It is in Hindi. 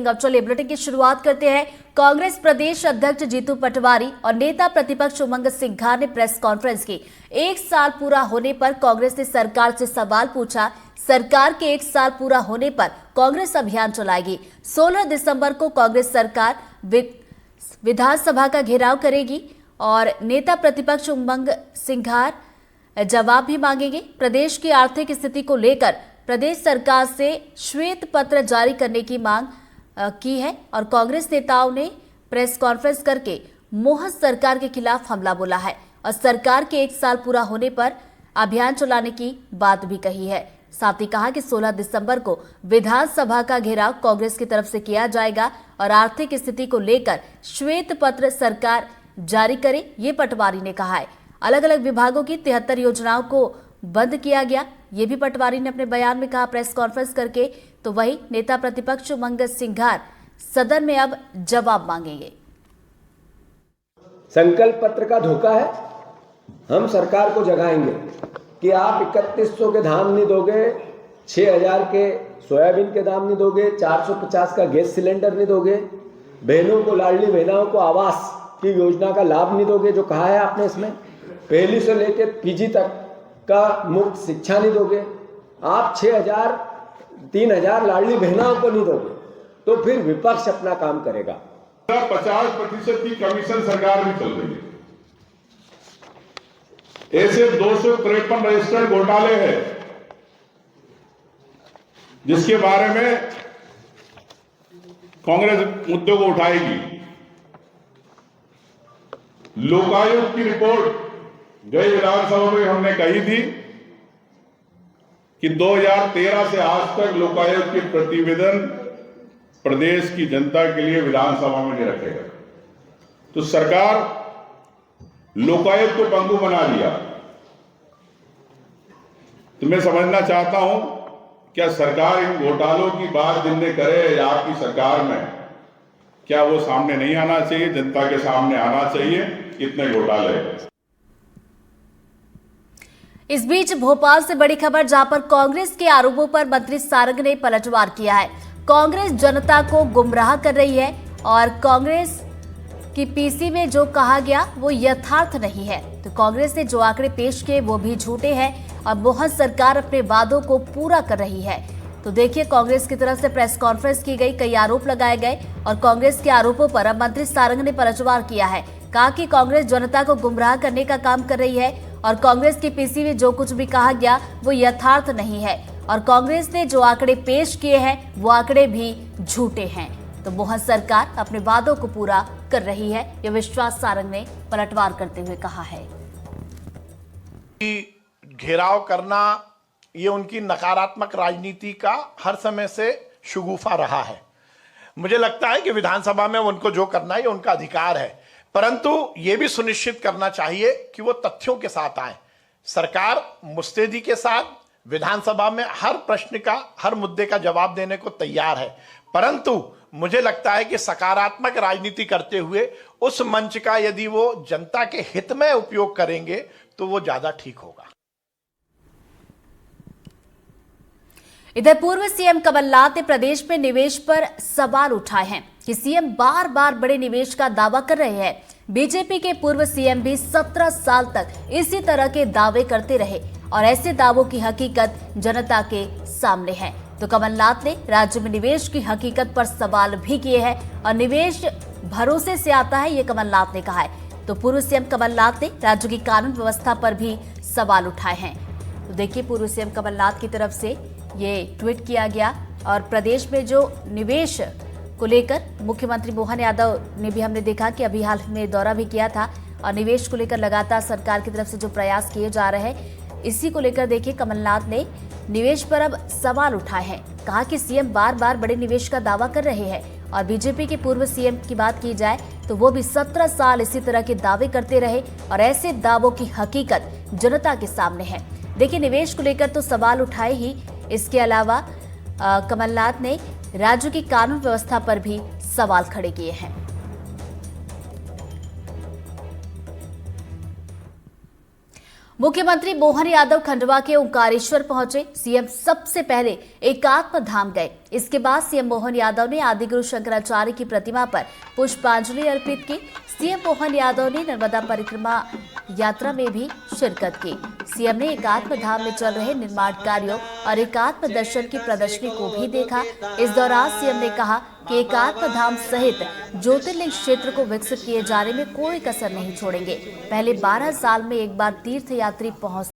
अब चलिए बुलेटिन की शुरुआत करते हैं। कांग्रेस प्रदेश अध्यक्ष जीतू पटवारी और नेता प्रतिपक्ष उमंग सिंघार ने प्रेस कॉन्फ्रेंस की। 1 साल पूरा होने पर कांग्रेस ने सरकार से सवाल पूछा। सरकार के 1 साल पूरा होने पर कांग्रेस अभियान चलाएगी। 16 दिसंबर को कांग्रेस सरकार विधानसभा का घेराव करेगी और नेता प्रतिपक्ष उमंग सिंघार जवाब भी मांगेंगे। प्रदेश की आर्थिक स्थिति को लेकर प्रदेश सरकार से श्वेत पत्र जारी करने की मांग की है और कांग्रेस नेताओं ने प्रेस कॉन्फ्रेंस करके मोहन सरकार के खिलाफ हमला बोला है और सरकार के 1 साल पूरा होने पर अभियान चलाने की बात भी कही है। साथ ही कहा कि 16 दिसंबर को विधानसभा का घेराव कांग्रेस की तरफ से किया जाएगा और आर्थिक स्थिति को लेकर श्वेत पत्र सरकार जारी करे, ये पटवारी ने कहा है। अलग अलग विभागों की 73 योजनाओं को बंद किया गया, ये भी पटवारी ने अपने बयान में कहा प्रेस कॉन्फ्रेंस करके। तो वही नेता प्रतिपक्ष उमंग सिंघार सदन में अब जवाब मांगेंगे। संकल्प पत्र का धोखा है। हम सरकार को जगाएंगे कि आप 3100 के दाम नहीं दोगे, 6000 के सोयाबीन के दाम नहीं दोगे, 450 का गैस सिलेंडर नहीं दोगे, बहनों को, लाडली बहनों को आवास की योजना का लाभ नहीं दोगे जो कहा है आपने। इसमें पहली से लेकर पीजी तक का मुफ्त शिक्षा नहीं दोगे, आप 6000 3000 लाडली बहनों को नहीं दोगे, तो फिर विपक्ष अपना काम करेगा। 50% की कमीशन सरकार में चल रही है। ऐसे 253 रजिस्टर्ड घोटाले हैं जिसके बारे में कांग्रेस मुद्दों को उठाएगी। लोकायुक्त की रिपोर्ट गई विधानसभा में हमने कही थी कि 2013 से आज तक लोकायुक्त के प्रतिवेदन प्रदेश की जनता के लिए विधानसभा में नहीं रखेगा। तो सरकार लोकायुक्त को पंगु बना लिया। तो मैं समझना चाहता हूं, क्या सरकार इन घोटालों की बात जिनने करे या आपकी सरकार में, क्या वो सामने नहीं आना चाहिए? जनता के सामने आना चाहिए कितने घोटाले। इस बीच भोपाल से बड़ी खबर, जहां पर कांग्रेस के आरोपों पर मंत्री सारंग ने पलटवार किया है। कांग्रेस जनता को गुमराह कर रही है और कांग्रेस की पीसी में जो कहा गया वो यथार्थ नहीं है। तो कांग्रेस ने जो आंकड़े पेश किए वो भी झूठे हैं और मोहन सरकार अपने वादों को पूरा कर रही है। तो देखिए, कांग्रेस की तरफ से प्रेस कॉन्फ्रेंस की गई, कई आरोप लगाए गए और कांग्रेस के आरोपों पर अब मंत्री सारंग ने पलटवार किया है। कहा कि कांग्रेस जनता को गुमराह करने का काम कर रही है और कांग्रेस की पीसी में जो कुछ भी कहा गया वो यथार्थ नहीं है और कांग्रेस ने जो आंकड़े पेश किए हैं वो आंकड़े भी झूठे हैं। तो मोहन सरकार अपने वादों को पूरा कर रही है, यह विश्वास सारंग ने पलटवार करते हुए कहा है। घेराव करना ये उनकी नकारात्मक राजनीति का हर समय से शगुफा रहा है। मुझे लगता है कि विधानसभा में उनको जो करना है ये उनका अधिकार है, परंतु ये भी सुनिश्चित करना चाहिए कि वो तथ्यों के साथ आए। सरकार मुस्तैदी के साथ विधानसभा में हर प्रश्न का, हर मुद्दे का जवाब देने को तैयार है, परंतु मुझे लगता है कि सकारात्मक राजनीति करते हुए उस मंच का यदि वो जनता के हित में उपयोग करेंगे तो वो ज्यादा ठीक होगा। इधर पूर्व सीएम कमलनाथ ने प्रदेश में निवेश पर सवाल उठाए हैं कि सीएम बार बार बड़े निवेश का दावा कर रहे हैं। बीजेपी के पूर्व सीएम भी 17 साल तक इसी तरह के दावे करते रहे और ऐसे दावों की हकीकत जनता के सामने है। तो कमलनाथ ने राज्य में निवेश की हकीकत पर सवाल भी किए हैं और निवेश भरोसे से आता है, ये कमलनाथ ने कहा है। तो पूर्व सीएम कमलनाथ ने राज्य की कानून व्यवस्था पर भी सवाल उठाए हैं। तो देखिए, पूर्व सीएम कमलनाथ की तरफ से ये ट्वीट किया गया और प्रदेश में जो निवेश को लेकर मुख्यमंत्री मोहन यादव ने भी हमने देखा कि अभी हाल में दौरा भी किया था और निवेश को लेकर लगातार सरकार की तरफ से जो प्रयास किए जा रहे हैं, इसी को लेकर देखिए कमलनाथ ने निवेश पर अब सवाल उठाए हैं। कहा कि सीएम बार बार बड़े निवेश का दावा कर रहे हैं और बीजेपी के पूर्व सीएम की बात की जाए तो वो भी 17 साल इसी तरह के दावे करते रहे और ऐसे दावों की हकीकत जनता के सामने है। देखिए, निवेश को लेकर तो सवाल उठाए ही, इसके अलावा कमलनाथ ने राज्य की कानून व्यवस्था पर भी सवाल खड़े किए हैं। मुख्यमंत्री मोहन यादव खंडवा के ओंकारेश्वर पहुंचे। सीएम सबसे पहले एकात्म धाम गए। इसके बाद सीएम मोहन यादव ने आदिगुरु शंकराचार्य की प्रतिमा पर पुष्पांजलि अर्पित की। सीएम मोहन यादव ने नर्मदा परिक्रमा यात्रा में भी शिरकत की। सीएम ने एकात्म धाम में चल रहे निर्माण कार्यों और एकात्म दर्शन की प्रदर्शनी को भी देखा। इस दौरान सीएम ने कहा कि एकात्म धाम सहित ज्योतिर्लिंग क्षेत्र को विकसित किए जाने में कोई कसर नहीं छोड़ेंगे। पहले 12 साल में एक बार तीर्थ यात्री पहुंच